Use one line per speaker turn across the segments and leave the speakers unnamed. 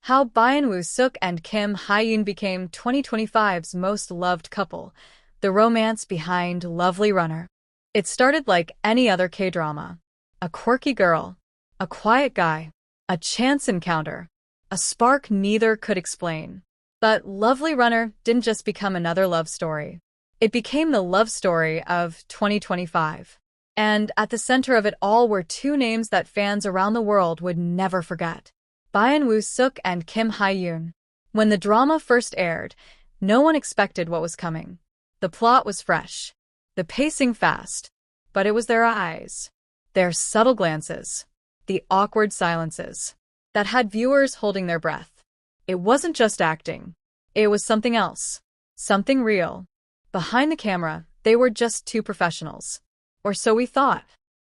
How Byeon Seok and Hye Yoon became 2025's most loved couple. The romance behind Lovely Runner. It started like any other K-drama. A quirky girl, a quiet guy, a chance encounter, a spark neither could explain. But Lovely Runner didn't just become another love story. It became the love story of 2025. And at the center of it all were two names that fans around the world would never forget. Byeon Seok and Hye Yoon. When the drama first aired, no one expected what was coming. The plot was fresh, the pacing fast, but it was their eyes, their subtle glances, the awkward silences, that had viewers holding their breath. It wasn't just acting. It was something else, something real. Behind the camera, they were just two professionals. Or so we thought.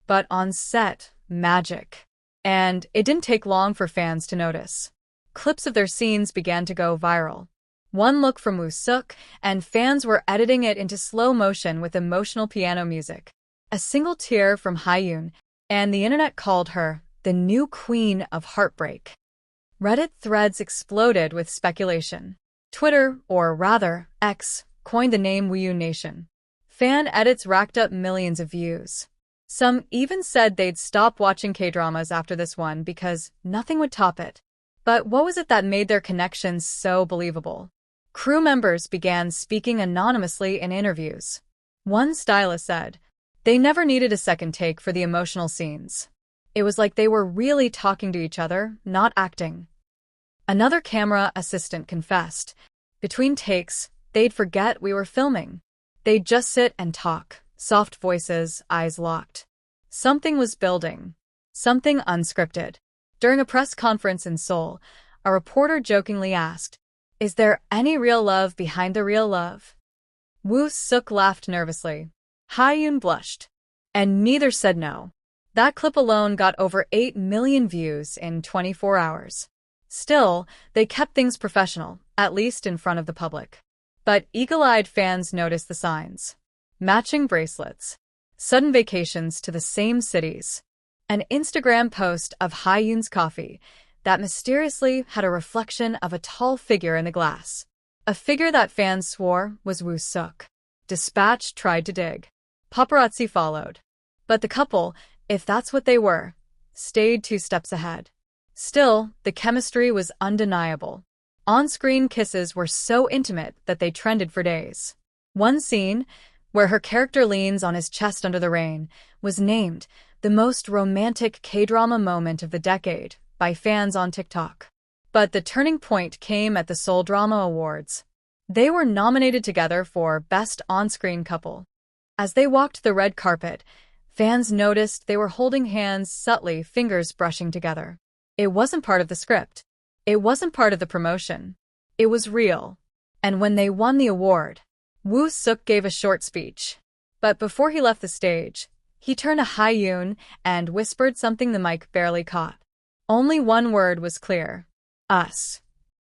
But on set, magic. And it didn't take long for fans to notice. Clips of their scenes began to go viral. One look from Seok, and fans were editing it into slow motion with emotional piano music. A single tear from Hye Yoon, and the internet called her the new queen of heartbreak. Reddit threads exploded with speculation. Twitter, or rather, X, coined the name Hye Nation. Fan edits racked up millions of views. Some even said they'd stop watching K-dramas after this one because nothing would top it. But what was it that made their connections so believable? Crew members began speaking anonymously in interviews. One stylist said, they never needed a second take for the emotional scenes. It was like they were really talking to each other, not acting. Another camera assistant confessed, between takes, they'd forget we were filming. They'd just sit and talk. Soft voices, eyes locked. Something was building. Something unscripted. During a press conference in Seoul, a reporter jokingly asked, is there any real love behind the real love? Seok laughed nervously. Hye Yoon blushed. And neither said no. That clip alone got over 8 million views in 24 hours. Still, they kept things professional, at least in front of the public. But eagle-eyed fans noticed the signs. Matching bracelets, sudden vacations to the same cities, an Instagram post of Hye Yoon's coffee that mysteriously had a reflection of a tall figure in the glass, a figure that fans swore was Seok. Dispatch tried to dig. Paparazzi followed. But the couple, if that's what they were, stayed 2 steps ahead. Still, the chemistry was undeniable. On-screen kisses were so intimate that they trended for days. One scene, where her character leans on his chest under the rain, was named the most romantic K-drama moment of the decade by fans on TikTok. But the turning point came at the Seoul Drama Awards. They were nominated together for Best On-Screen Couple. As they walked the red carpet, fans noticed they were holding hands subtly, fingers brushing together. It wasn't part of the script. It wasn't part of the promotion. It was real. And when they won the award, Seok gave a short speech. But before he left the stage, he turned to Hye Yoon and whispered something the mic barely caught. Only one word was clear. Us.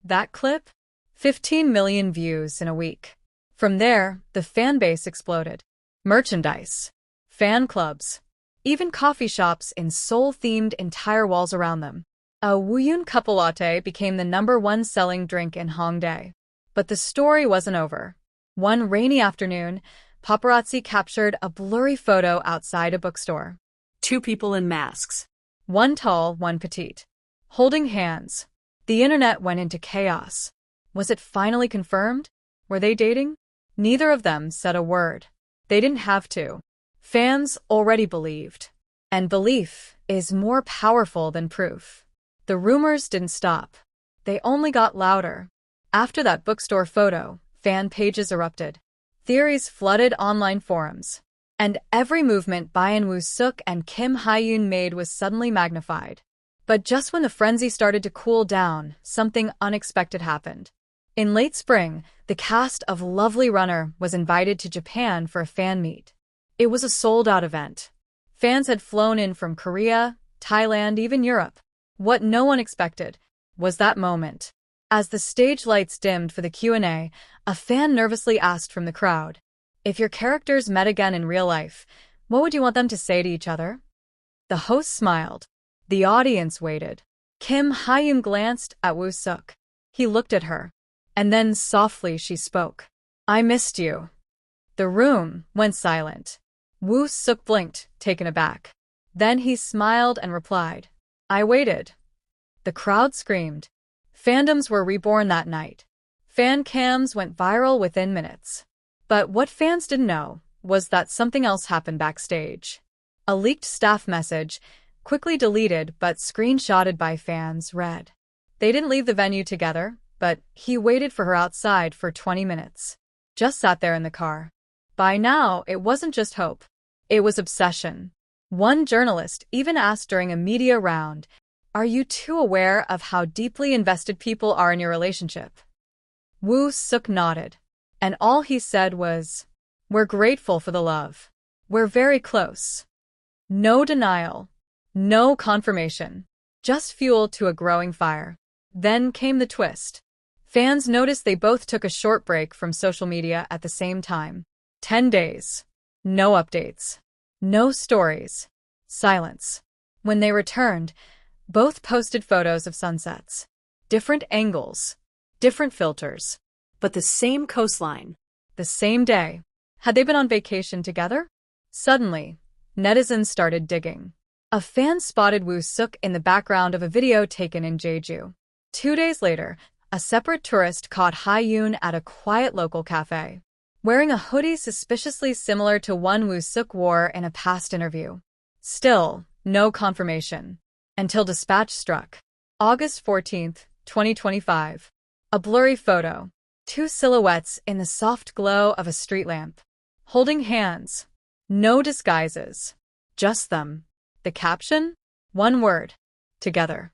That clip? 15 million views in a week. From there, the fan base exploded. Merchandise, fan clubs, even coffee shops in Seoul themed entire walls around them. A Woonyoon couple latte became the #1 selling drink in Hongdae. But the story wasn't over. One rainy afternoon, paparazzi captured a blurry photo outside a bookstore.
2 people in masks.
One tall, one petite. Holding hands. The internet went into chaos. Was it finally confirmed? Were they dating? Neither of them said a word. They didn't have to. Fans already believed. And belief is more powerful than proof. The rumors didn't stop. They only got louder. After that bookstore photo, fan pages erupted. Theories flooded online forums. And every movement Byeon Seok and Hye Yoon made was suddenly magnified. But just when the frenzy started to cool down, something unexpected happened. In late spring, the cast of Lovely Runner was invited to Japan for a fan meet. It was a sold-out event. Fans had flown in from Korea, Thailand, even Europe. What no one expected was that moment. As the stage lights dimmed for the Q&A, a fan nervously asked from the crowd, if your characters met again in real life, what would you want them to say to each other? The host smiled. The audience waited. Hye Yoon glanced at Woo Suk. He looked at her. And then softly she spoke. I missed you. The room went silent. Woo Suk blinked, taken aback. Then he smiled and replied. I waited. The crowd screamed. Fandoms were reborn that night. Fan cams went viral within minutes. But what fans didn't know was that something else happened backstage. A leaked staff message, quickly deleted but screenshotted by fans, read. They didn't leave the venue together, but he waited for her outside for 20 minutes. Just sat there in the car. By now, it wasn't just hope. It was obsession. One journalist even asked during a media round, are you too aware of how deeply invested people are in your relationship? Woo Suk nodded. And all he said was, we're grateful for the love. We're very close. No denial. No confirmation. Just fuel to a growing fire. Then came the twist. Fans noticed they both took a short break from social media at the same time. 10 days. No updates. No stories. Silence. When they returned, both posted photos of sunsets. Different angles. Different filters.
But the same coastline.
The same day. Had they been on vacation together? Suddenly, netizens started digging. A fan spotted Woo Suk in the background of a video taken in Jeju. 2 days later, a separate tourist caught Hye Yoon at a quiet local cafe, wearing a hoodie suspiciously similar to one Woo Suk wore in a past interview. Still, no confirmation. Until dispatch struck. August 14, 2025. A blurry photo. 2 silhouettes in the soft glow of a street lamp. Holding hands. No disguises. Just them. The caption? One word. Together.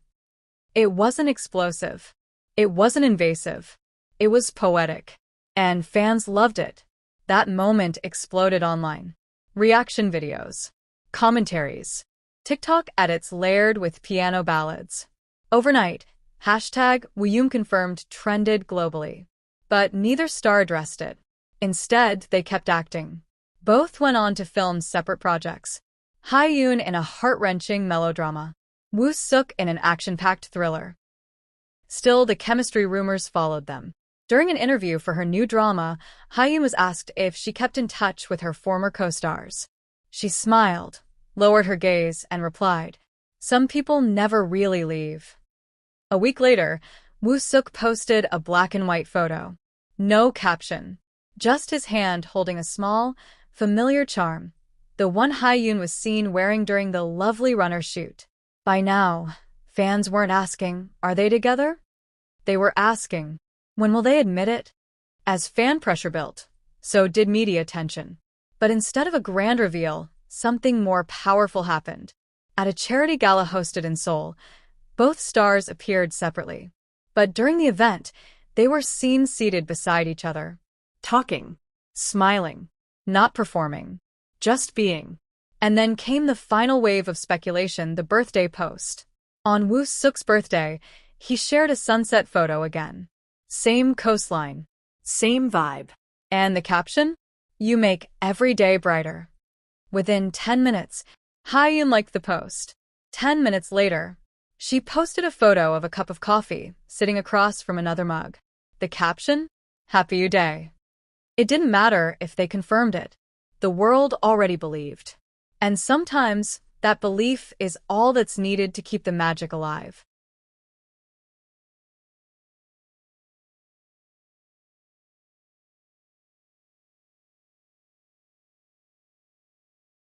It wasn't explosive. It wasn't invasive. It was poetic. And fans loved it. That moment exploded online. Reaction videos. Commentaries. TikTok edits layered with piano ballads. Overnight, #Byeon confirmed trended globally. But neither star addressed it. Instead, they kept acting. Both went on to film separate projects. Hye Yoon in a heart-wrenching melodrama. Woo Suk in an action-packed thriller. Still, the chemistry rumors followed them. During an interview for her new drama, Hye Yoon was asked if she kept in touch with her former co-stars. She smiled, lowered her gaze, and replied, some people never really leave. A week later, Woo Suk posted a black-and-white photo. No caption. Just his hand holding a small, familiar charm, the one Hye Yoon was seen wearing during the Lovely Runner shoot. By now, fans weren't asking, are they together? They were asking, when will they admit it? As fan pressure built, so did media attention. But instead of a grand reveal, something more powerful happened. At a charity gala hosted in Seoul, both stars appeared separately. But during the event, they were seen seated beside each other. Talking. Smiling. Not performing. Just being. And then came the final wave of speculation, the birthday post. On Woo Suk's birthday, he shared a sunset photo again. Same coastline.
Same vibe.
And the caption? You make every day brighter. Within 10 minutes, Hye Yoon liked the post. 10 minutes later, she posted a photo of a cup of coffee sitting across from another mug. The caption? Happy you day. It didn't matter if they confirmed it. The world already believed. And sometimes, that belief is all that's needed to keep the magic alive.